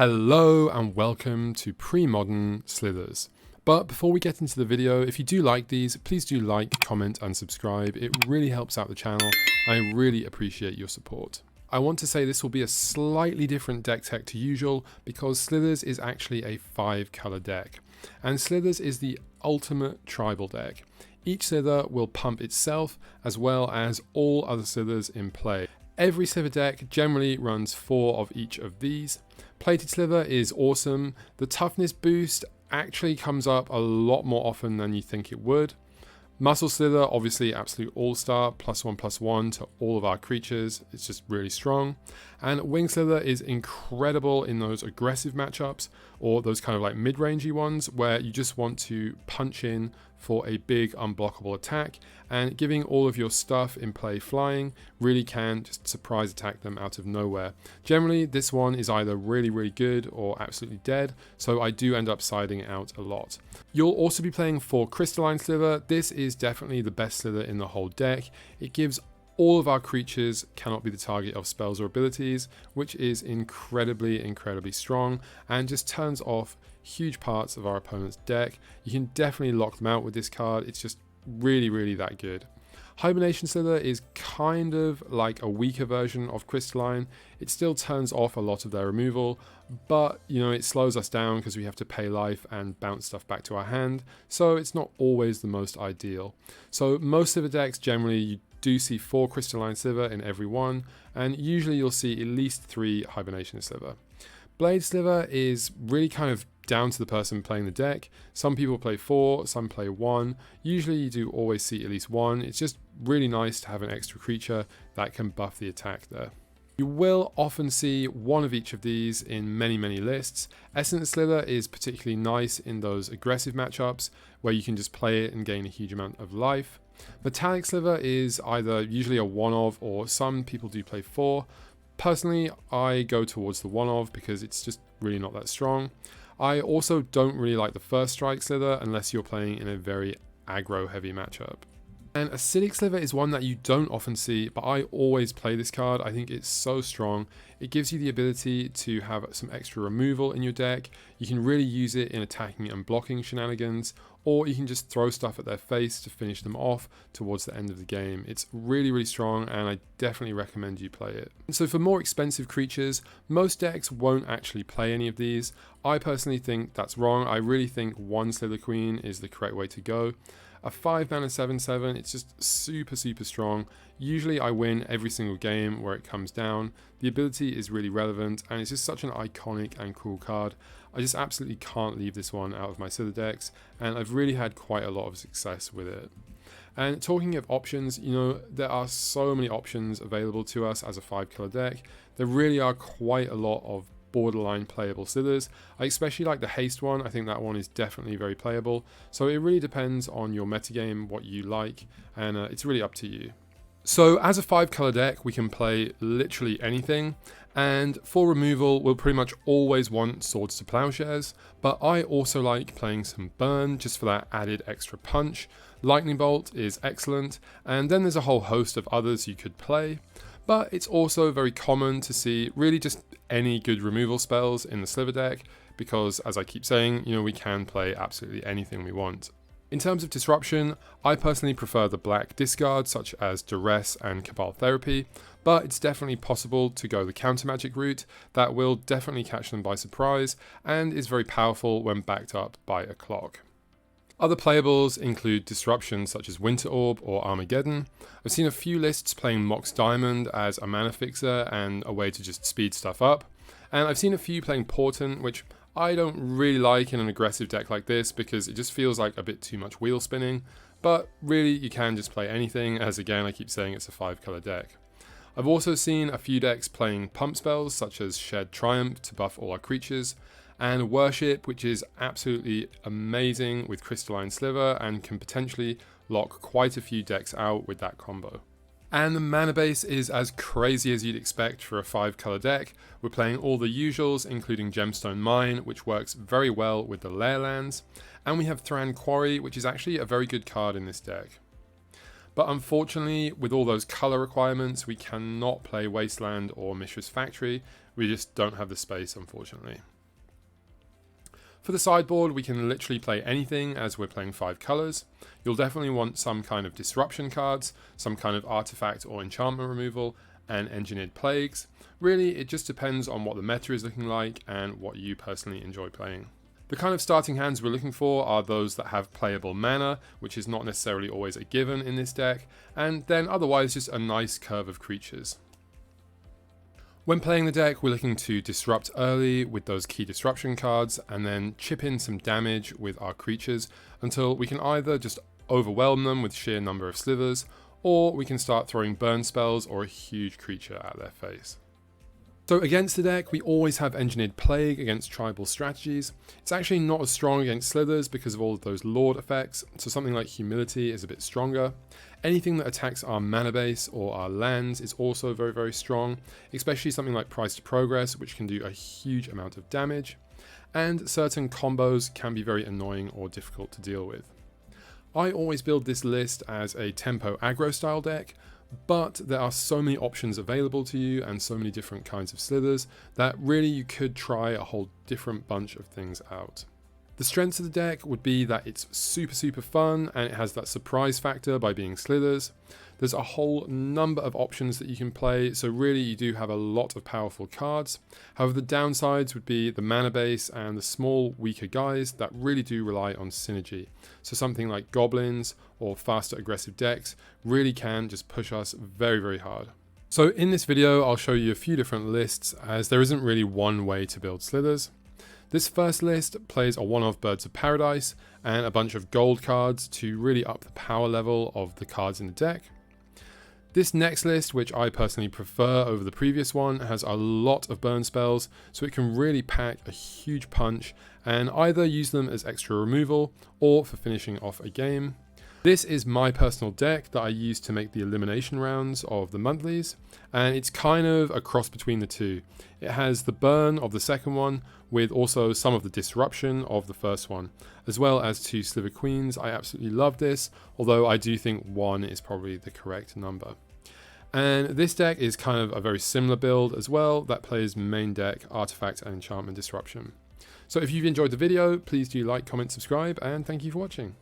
Hello and welcome to Pre-Modern Slithers. But before we get into the video, if you do like these, please do like, comment and subscribe. It really helps out the channel. I really appreciate your support. I want to say this will be a slightly different deck tech to usual because Slithers is actually a 5-color deck. And Slithers is the ultimate tribal deck. Each Slither will pump itself as well as all other Slithers in play. Every Slither deck generally runs 4 of each of these. Plated Slither is awesome. The toughness boost actually comes up a lot more often than you think it would. Muscle Slither, obviously absolute all-star, +1/+1 to all of our creatures. It's just really strong. And Wing Slither is incredible in those aggressive matchups or those kind of like mid-rangey ones where you just want to punch in for a big unblockable attack, and giving all of your stuff in play flying really can just surprise attack them out of nowhere. Generally, this one is either really good or absolutely dead, so I do end up siding it out a lot. You'll also be playing for Crystalline Slither. This is definitely the best Slither in the whole deck. It gives all of our creatures cannot be the target of spells or abilities, which is incredibly strong and just turns off huge parts of our opponent's deck. You can definitely lock them out with this card. It's just really that good. Hibernation Slither is kind of like a weaker version of Crystalline. It still turns off a lot of their removal, but you know, it slows us down because we have to pay life and bounce stuff back to our hand, so it's not always the most ideal. So most of the decks generally you do see 4 Crystalline Slither in every one, and usually you'll see at least 3 Hibernation Slither. Blade Slither is really kind of down to the person playing the deck. Some people play 4, some play 1. Usually you do always see at least 1. It's just really nice to have an extra creature that can buff the attack there. You will often see one of each of these in many lists. Essence Slither is particularly nice in those aggressive matchups where you can just play it and gain a huge amount of life. Metallic Slither is either usually a 1-of or some people do play 4. Personally, I go towards the 1-of because it's just really not that strong. I also don't really like the first strike Slither unless you're playing in a very aggro heavy matchup. And Acidic Slither is one that you don't often see, but I always play this card. I think it's so strong. It gives you the ability to have some extra removal in your deck. You can really use it in attacking and blocking shenanigans, or you can just throw stuff at their face to finish them off towards the end of the game. It's really strong, and I definitely recommend you play it. And so for more expensive creatures, most decks won't actually play any of these. I personally think that's wrong. I really think 1 Slither Queen is the correct way to go. A 5-mana 7/7, it's just super strong. Usually I win every single game where it comes down. The ability is really relevant, and it's just such an iconic and cool card. I just absolutely can't leave this one out of my Slither decks, and I've really had quite a lot of success with it. And talking of options, you know, there are so many options available to us as a 5-color deck. There really are quite a lot of borderline playable Slithers. I especially like the haste one. I think that one is definitely very playable. So it really depends on your metagame, what you like, and it's really up to you. So as a 5-color deck, we can play literally anything, and for removal, we'll pretty much always want Swords to Plowshares, but I also like playing some Burn just for that added extra punch. Lightning Bolt is excellent, and then there's a whole host of others you could play. But it's also very common to see really just any good removal spells in the Slither deck because, as I keep saying, you know, we can play absolutely anything we want. In terms of disruption, I personally prefer the black discards such as Duress and Cabal Therapy, but it's definitely possible to go the counter magic route that will definitely catch them by surprise and is very powerful when backed up by a clock. Other playables include disruptions such as Winter Orb or Armageddon. I've seen a few lists playing Mox Diamond as a mana fixer and a way to just speed stuff up. And I've seen a few playing Portent, which I don't really like in an aggressive deck like this because it just feels like a bit too much wheel spinning. But really, you can just play anything, as again, I keep saying it's a 5-color deck. I've also seen a few decks playing pump spells such as Shed Triumph to buff all our creatures, and Worship, which is absolutely amazing with Crystalline Slither and can potentially lock quite a few decks out with that combo. And the mana base is as crazy as you'd expect for a 5-color deck. We're playing all the usuals, including Gemstone Mine, which works very well with the Lair lands, and we have Thran Quarry, which is actually a very good card in this deck. But unfortunately, with all those color requirements, we cannot play Wasteland or Mishra's Factory, We just don't have the space, unfortunately. For the sideboard, we can literally play anything as we're playing 5 colors. You'll definitely want some kind of disruption cards, some kind of artifact or enchantment removal, and engineered plagues. Really, it just depends on what the meta is looking like and what you personally enjoy playing. The kind of starting hands we're looking for are those that have playable mana, which is not necessarily always a given in this deck, and then otherwise just a nice curve of creatures. When playing the deck, we're looking to disrupt early with those key disruption cards and then chip in some damage with our creatures until we can either just overwhelm them with sheer number of slivers, or we can start throwing burn spells or a huge creature at their face. So against the deck, we always have Engineered Plague against tribal strategies. It's actually not as strong against Slithers because of all of those Lord effects, so something like Humility is a bit stronger. Anything that attacks our mana base or our lands is also very, very strong, especially something like Price to Progress, which can do a huge amount of damage. And certain combos can be very annoying or difficult to deal with. I always build this list as a tempo aggro style deck, but there are so many options available to you and so many different kinds of slithers that really you could try a whole different bunch of things out. The strengths of the deck would be that it's super fun and it has that surprise factor by being slithers. There's a whole number of options that you can play, so really you do have a lot of powerful cards. However, the downsides would be the mana base and the small, weaker guys that really do rely on synergy. So something like goblins or faster aggressive decks really can just push us very hard. So in this video, I'll show you a few different lists as there isn't really one way to build slithers. This first list plays a one-off Birds of Paradise and a bunch of gold cards to really up the power level of the cards in the deck. This next list, which I personally prefer over the previous one, has a lot of burn spells, so it can really pack a huge punch and either use them as extra removal or for finishing off a game. This is my personal deck that I use to make the elimination rounds of the monthlies, and it's kind of a cross between the two. It has the burn of the second one with also some of the disruption of the first one, as well as 2 Sliver Queens. I absolutely love this, although I do think 1 is probably the correct number. And this deck is kind of a very similar build as well that plays main deck, artifact and enchantment disruption. So if you've enjoyed the video, please do like, comment, subscribe, and thank you for watching.